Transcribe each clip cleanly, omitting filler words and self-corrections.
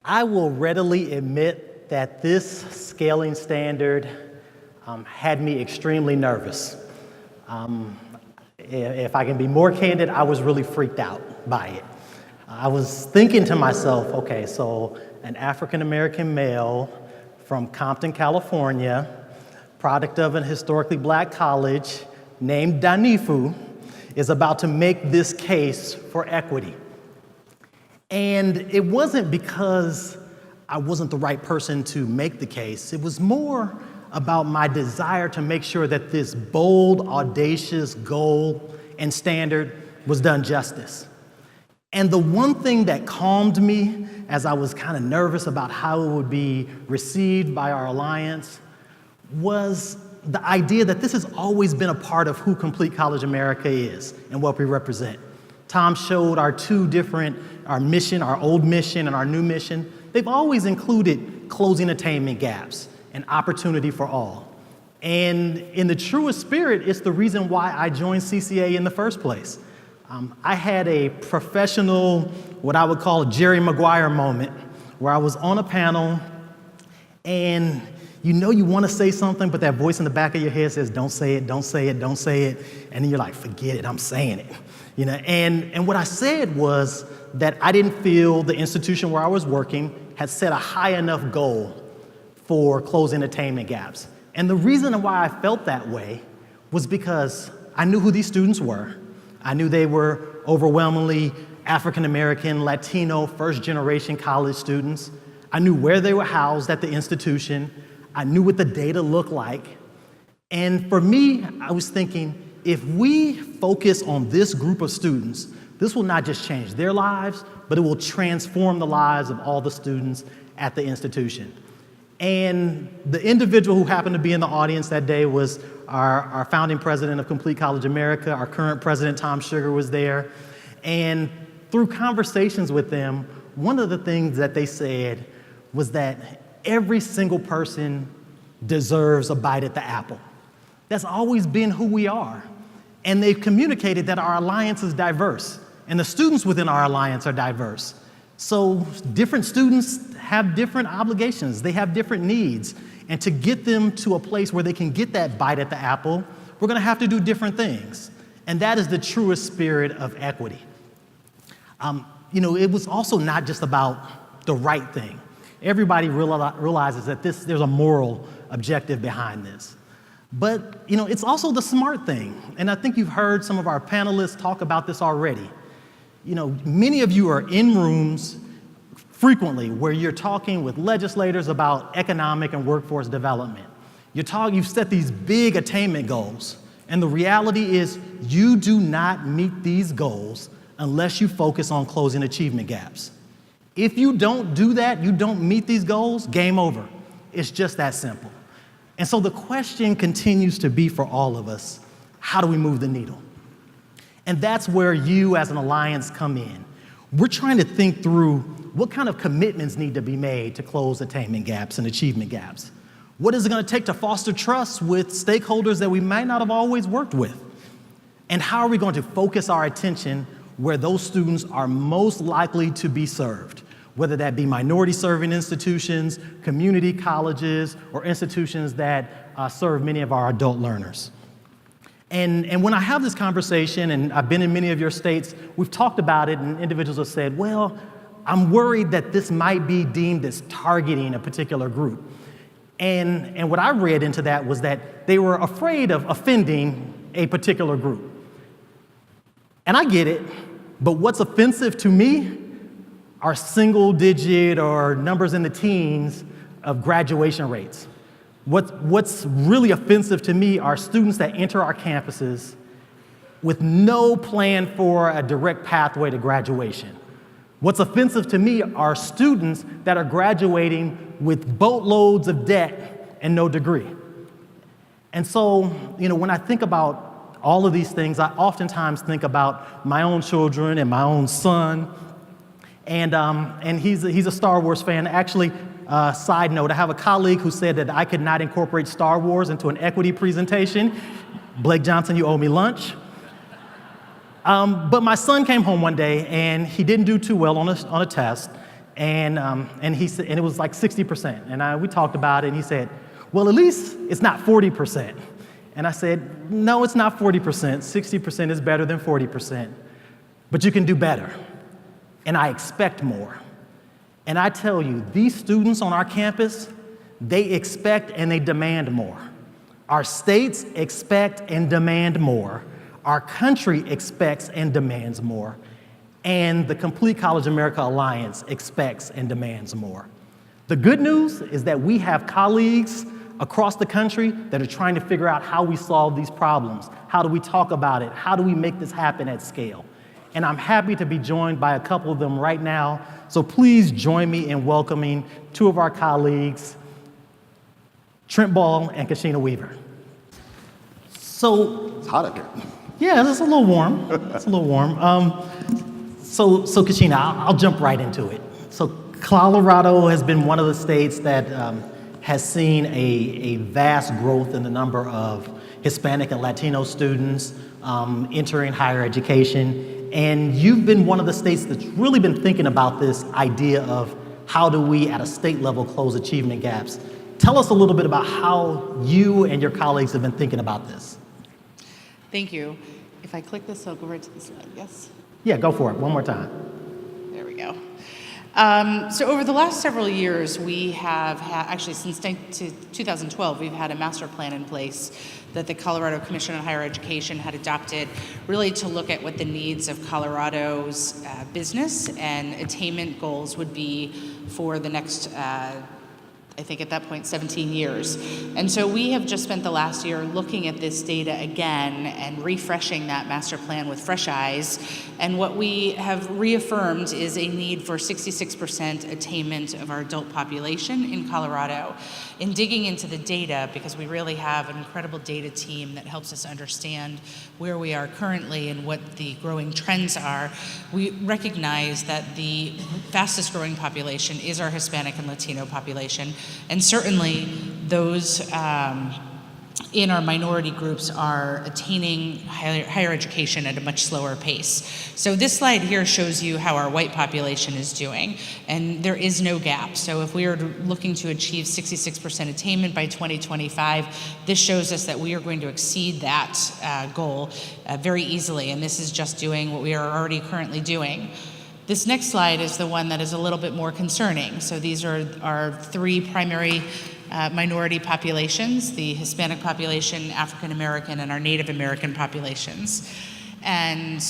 I will readily admit that this scaling standard had me extremely nervous. If I can be more candid, I was really freaked out by it. I was thinking to myself, okay, so an African-American male from Compton, California, product of an historically black college named Dhanfu, is about to make this case for equity. And it wasn't because I wasn't the right person to make the case. It was more about my desire to make sure that this bold, audacious goal and standard was done justice. And the one thing that calmed me as I was kind of nervous about how it would be received by our alliance was the idea that this has always been a part of who Complete College America is and what we represent. Tom showed our mission, our old mission and our new mission. They've always included closing attainment gaps and opportunity for all. And in the truest spirit, it's the reason why I joined CCA in the first place. I had a professional, what I would call a Jerry Maguire moment, where I was on a panel and you know you want to say something, but that voice in the back of your head says, don't say it, don't say it, don't say it. And then you're like, forget it, I'm saying it. You know, and what I said was that I didn't feel the institution where I was working had set a high enough goal for closing attainment gaps. And the reason why I felt that way was because I knew who these students were. I knew they were overwhelmingly African American, Latino, first generation college students. I knew where they were housed at the institution. I knew what the data looked like. And for me, I was thinking, if we focus on this group of students, this will not just change their lives, but it will transform the lives of all the students at the institution. And the individual who happened to be in the audience that day was our founding president of Complete College America. Our current president, Tom Sugar, was there. And through conversations with them, one of the things that they said was that every single person deserves a bite at the apple. That's always been who we are. And they've communicated that our alliance is diverse, and the students within our alliance are diverse. So different students have different obligations, they have different needs, and to get them to a place where they can get that bite at the apple, we're gonna have to do different things. And that is the truest spirit of equity. It was also not just about the right thing. Everybody realizes that there's a moral objective behind this. But it's also the smart thing. And I think you've heard some of our panelists talk about this already. Many of you are in rooms frequently where you're talking with legislators about economic and workforce development. You've set these big attainment goals. And the reality is you do not meet these goals unless you focus on closing achievement gaps. If you don't do that, you don't meet these goals, game over. It's just that simple. And so the question continues to be for all of us, how do we move the needle? And that's where you as an alliance come in. We're trying to think through what kind of commitments need to be made to close attainment gaps and achievement gaps. What is it going to take to foster trust with stakeholders that we might not have always worked with? And how are we going to focus our attention where those students are most likely to be served, whether that be minority-serving institutions, community colleges, or institutions that serve many of our adult learners. And when I have this conversation, and I've been in many of your states, we've talked about it, and individuals have said, well, I'm worried that this might be deemed as targeting a particular group. And what I read into that was that they were afraid of offending a particular group. And I get it, but what's offensive to me are single-digit or numbers in the teens of graduation rates. What's really offensive to me are students that enter our campuses with no plan for a direct pathway to graduation. What's offensive to me are students that are graduating with boatloads of debt and no degree. And so, when I think about all of these things, I oftentimes think about my own children and my own son. And he's a Star Wars fan. Actually, side note, I have a colleague who said that I could not incorporate Star Wars into an equity presentation. Blake Johnson, you owe me lunch. But my son came home one day and he didn't do too well on a test. And he said, and it was like 60%. And we talked about it, and he said, well, at least it's not 40%. And I said, no, it's not 40%. 60% is better than 40%, but you can do better. And I expect more. And I tell you, these students on our campus, they expect and they demand more. Our states expect and demand more. Our country expects and demands more. And the Complete College America Alliance expects and demands more. The good news is that we have colleagues across the country that are trying to figure out how we solve these problems. How do we talk about it? How do we make this happen at scale? And I'm happy to be joined by a couple of them right now. So please join me in welcoming two of our colleagues, Trent Ball and Kachina Weaver. So it's hot up here. Yeah, it's a little warm. It's a little warm. So Kachina, I'll jump right into it. So Colorado has been one of the states that has seen a vast growth in the number of Hispanic and Latino students entering higher education. And you've been one of the states that's really been thinking about this idea of how do we at a state level close achievement gaps. Tell us a little bit about how you and your colleagues have been thinking about this. Thank you. If I click this, I'll go right to the slide, yes? Yeah, go for it, one more time. There we go. So over the last several years, we have had, actually since 2012, we've had a master plan in place that the Colorado Commission on Higher Education had adopted really to look at what the needs of Colorado's business and attainment goals would be for the next I think at that point, 17 years. And so we have just spent the last year looking at this data again and refreshing that master plan with fresh eyes. And what we have reaffirmed is a need for 66% attainment of our adult population in Colorado. In digging into the data, because we really have an incredible data team that helps us understand where we are currently and what the growing trends are, we recognize that the fastest growing population is our Hispanic and Latino population. And certainly those in our minority groups are attaining higher education at a much slower pace. So this slide here shows you how our white population is doing, and there is no gap. So if we are looking to achieve 66% attainment by 2025, this shows us that we are going to exceed that goal very easily, and this is just doing what we are already currently doing. This next slide is the one that is a little bit more concerning. So these are our three primary minority populations: the Hispanic population, African American, and our Native American populations. And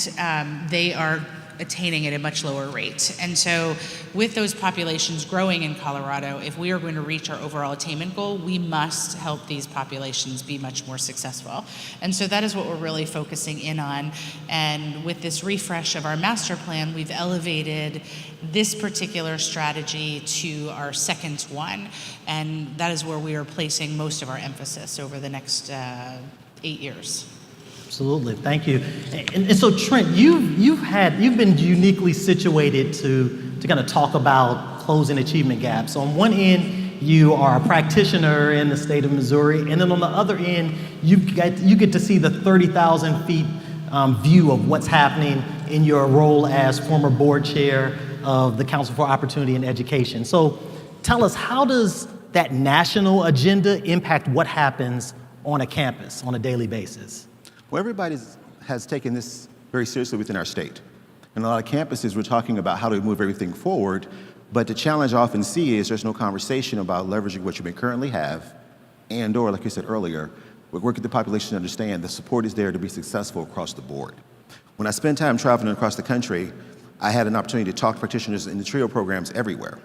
they are attaining at a much lower rate. And so with those populations growing in Colorado, if we are going to reach our overall attainment goal, we must help these populations be much more successful. And so that is what we're really focusing in on. And with this refresh of our master plan, we've elevated this particular strategy to our second one. And that is where we are placing most of our emphasis over the next 8 years. Absolutely, thank you. And so Trent, you've been uniquely situated to kind of talk about closing achievement gaps. On one end, you are a practitioner in the state of Missouri, and then on the other end, you get to see the 30,000 feet view of what's happening in your role as former board chair of the Council for Opportunity in Education. So tell us, how does that national agenda impact what happens on a campus on a daily basis? Well, everybody has taken this very seriously within our state. In a lot of campuses, we're talking about how to move everything forward, but the challenge I often see is there's no conversation about leveraging what you may currently have, and or, like you said earlier, we work with the population to understand the support is there to be successful across the board. When I spend time traveling across the country, I had an opportunity to talk to practitioners in the TRIO programs everywhere.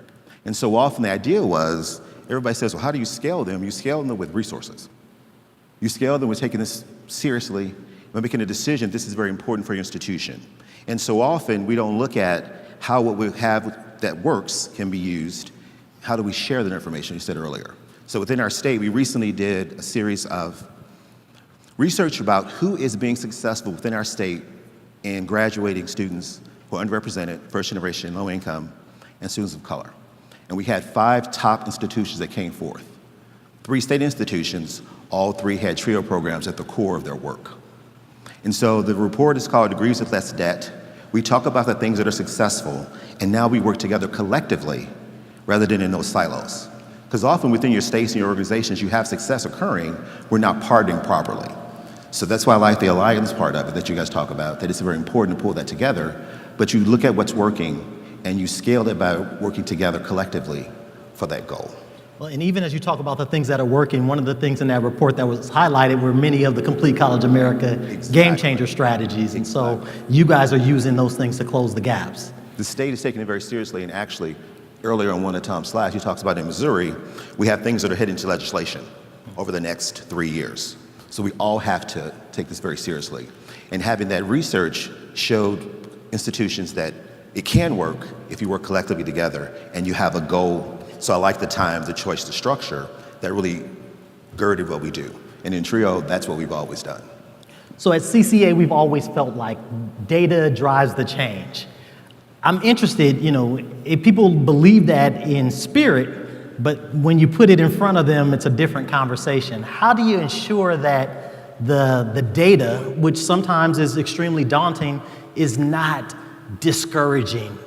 And so often the idea was, everybody says, well, how do you scale them? You scale them with resources. You scale them with taking this seriously, by making a decision, this is very important for your institution. And so often we don't look at how what we have that works can be used. How do we share that information, you said earlier. So within our state, we recently did a series of research about who is being successful within our state in graduating students who are underrepresented, first generation, low income, and students of color. And we had 5 top institutions that came forth. 3 state institutions, all 3 had TRIO programs at the core of their work. And so the report is called Degrees with Less Debt. We talk about the things that are successful, and now we work together collectively rather than in those silos. Because often within your states and your organizations, you have success occurring, we're not partnering properly. So that's why I like the alliance part of it that you guys talk about, that it's very important to pull that together, but you look at what's working and you scale it by working together collectively for that goal. Well, and even as you talk about the things that are working, one of the things in that report that was highlighted were many of the Complete College America game changer strategies. And so you guys are using those things to close the gaps. The state is taking it very seriously, and actually, earlier on one of Tom's slides, he talks about in Missouri, we have things that are heading to legislation over the next 3 years. So we all have to take this very seriously. And having that research showed institutions that it can work if you work collectively together and you have a goal. So I like the time, the choice, the structure that really girded what we do. And in TRIO, that's what we've always done. So at CCA, we've always felt like data drives the change. I'm interested, if people believe that in spirit, but when you put it in front of them, it's a different conversation. How do you ensure that the data, which sometimes is extremely daunting, is not discouraging,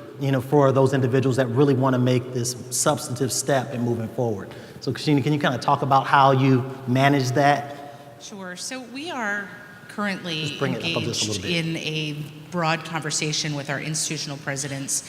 for those individuals that really want to make this substantive step in moving forward? So Kachina, can you kind of talk about how you manage that? Sure. So we are currently Just bring it up just a engaged little bit. in a broad conversation with our institutional presidents.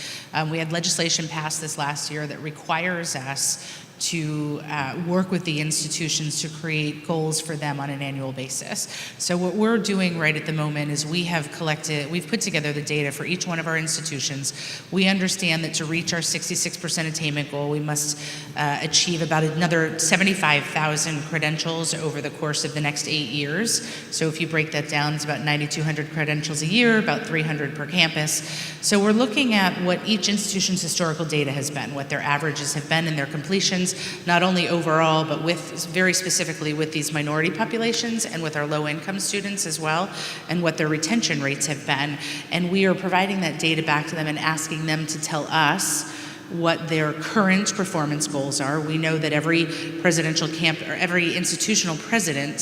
We had legislation passed this last year that requires us to work with the institutions to create goals for them on an annual basis. So what we're doing right at the moment is we've put together the data for each one of our institutions. We understand that to reach our 66% attainment goal, we must achieve about another 75,000 credentials over the course of the next 8 years. So if you break that down, it's about 9,200 credentials a year, about 300 per campus. So we're looking at what each institution's historical data has been, what their averages have been and their completions, not only overall, but very specifically with these minority populations and with our low-income students as well, and what their retention rates have been. And we are providing that data back to them and asking them to tell us what their current performance goals are. We know that every every institutional president,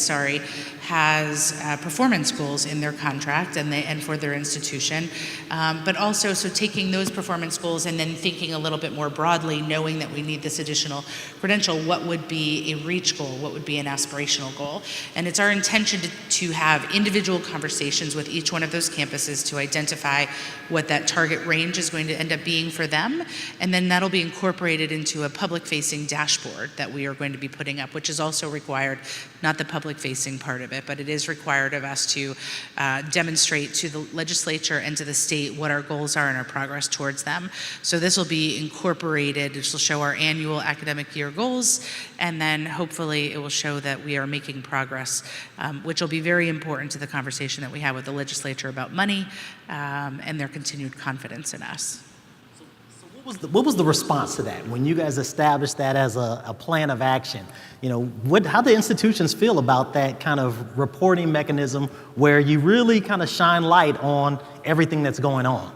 has performance goals in their contract and for their institution. But also, so taking those performance goals and then thinking a little bit more broadly, knowing that we need this additional credential, what would be a reach goal? What would be an aspirational goal? And it's our intention to have individual conversations with each one of those campuses to identify what that target range is going to end up being for them. And then that'll be incorporated into a public-facing dashboard that we are going to be putting up, which is also required, not the public-facing part of it, but it is required of us to demonstrate to the legislature and to the state what our goals are and our progress towards them. So this will be incorporated. This will show our annual academic year goals, and then hopefully it will show that we are making progress, which will be very important to the conversation that we have with the legislature about money and their continued confidence in us. What was the response to that when you guys established that as a plan of action? How do institutions feel about that kind of reporting mechanism where you really kind of shine light on everything that's going on?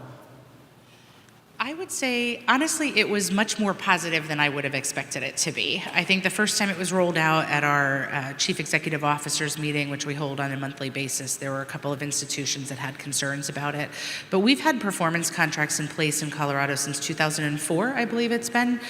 I would say, honestly, it was much more positive than I would have expected it to be. I think the first time it was rolled out at our chief executive officers meeting, which we hold on a monthly basis, there were a couple of institutions that had concerns about it. But we've had performance contracts in place in Colorado since 2004, I believe it's been.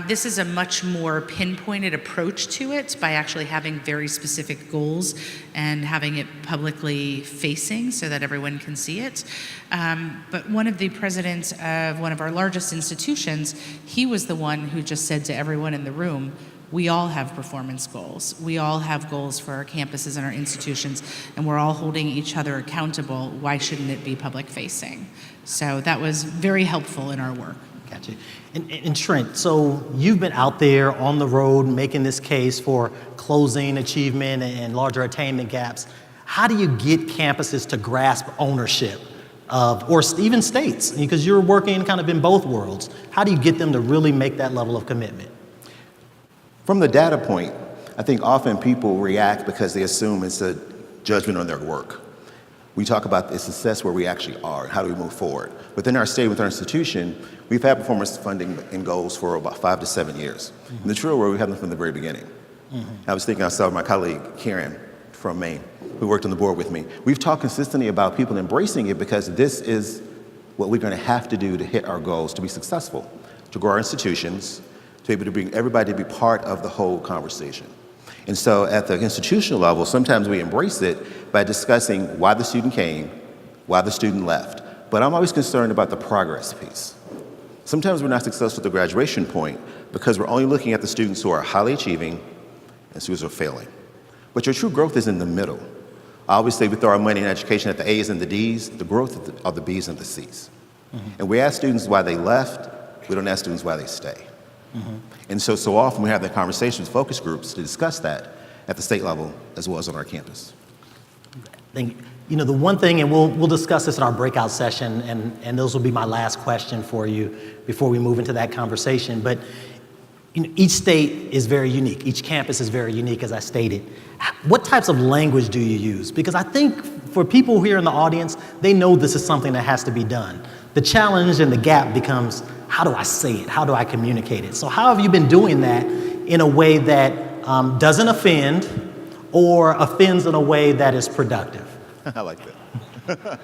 This is a much more pinpointed approach to it by actually having very specific goals and having it publicly facing so that everyone can see it. But one of the presidents of one of our largest institutions, he was the one who just said to everyone in the room, we all have performance goals. We all have goals for our campuses and our institutions, and we're all holding each other accountable. Why shouldn't it be public facing? So that was very helpful in our work. Gotcha. And Trent, so you've been out there on the road making this case for closing achievement and larger attainment gaps. How do you get campuses to grasp ownership of, or even states, because you're working kind of in both worlds? How do you get them to really make that level of commitment? From the data point, I think often people react because they assume it's a judgment on their work. We talk about the success where we actually are, how do we move forward. Within our state, with our institution, we've had performance funding and goals for about 5 to 7 years. Mm-hmm. In the TRIO world, we had them from the very beginning. Mm-hmm. I was thinking, I saw my colleague, Karen from Maine, who worked on the board with me. We've talked consistently about people embracing it because this is what we're going to have to do to hit our goals to be successful, to grow our institutions, to be able to bring everybody to be part of the whole conversation. And so at the institutional level, sometimes we embrace it by discussing why the student came, why the student left. But I'm always concerned about the progress piece. Sometimes we're not successful at the graduation point because we're only looking at the students who are highly achieving and students who are failing. But your true growth is in the middle. I always say we throw our money in education at the A's and the D's. The growth are the B's and the C's. And we ask students why they left. We don't ask students why they stay. And so often we have that conversation with focus groups to discuss that at the state level as well as on our campus. You know, the one thing, and we'll discuss this in our breakout session, and those will be my last question for you before we move into that conversation. But you know, each state is very unique. Each campus is very unique, as I stated. What types of language do you use? Because I think for people here in the audience, they know this is something that has to be done. The challenge and the gap becomes, how do I say it? How do I communicate it? So how have you been doing that in a way that doesn't offend or offends in a way that is productive? I like that.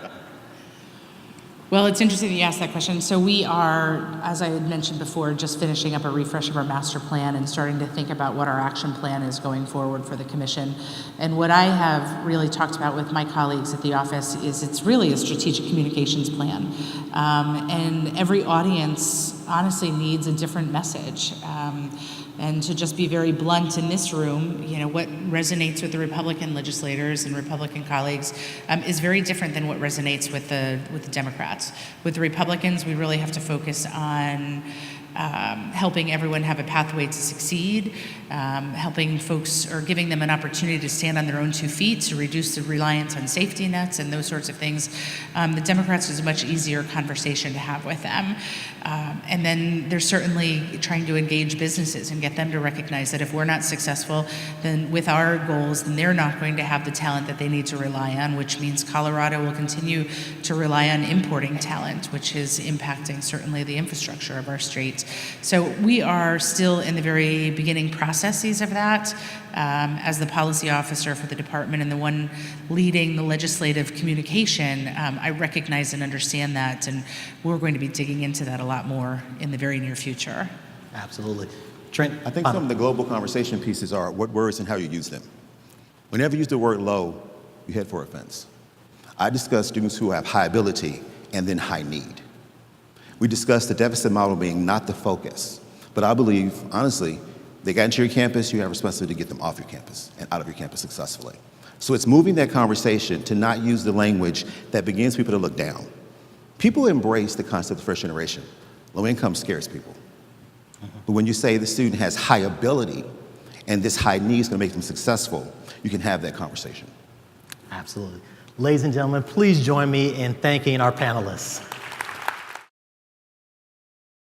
Well, it's interesting that you asked that question. So we are, as I had mentioned before, just finishing up a refresh of our master plan and starting to think about what our action plan is going forward for the commission. And what I have really talked about with my colleagues at the office is it's really a strategic communications plan. And every audience honestly needs a different message. And to just be very blunt in this room, you know, what resonates with the Republican legislators and Republican colleagues is very different than what resonates with the Democrats. With the Republicans, we really have to focus on helping everyone have a pathway to succeed, helping folks or giving them an opportunity to stand on their own 2 feet, to reduce the reliance on safety nets and those sorts of things. The Democrats is a much easier conversation to have with them. And then they're certainly trying to engage businesses and get them to recognize that if we're not successful then with our goals, then they're not going to have the talent that they need to rely on, which means Colorado will continue to rely on importing talent, which is impacting certainly the infrastructure of our state. So we are still in the very beginning processes of that. As the policy officer for the department and the one leading the legislative communication, I recognize and understand that, and we're going to be digging into that a lot more in the very near future. Absolutely. Trent? I think some of the global conversation pieces are what words and how you use them. Whenever you use the word low, you head for offense. I discuss students who have high ability and then high need. We discussed the deficit model being not the focus, but I believe, honestly, they got into your campus, you have a responsibility to get them off your campus and out of your campus successfully. So it's moving that conversation to not use the language that begins people to look down. People embrace the concept of first generation. Low income scares people. But when you say the student has high ability and this high need is going to make them successful, you can have that conversation. Absolutely. Ladies and gentlemen, please join me in thanking our panelists.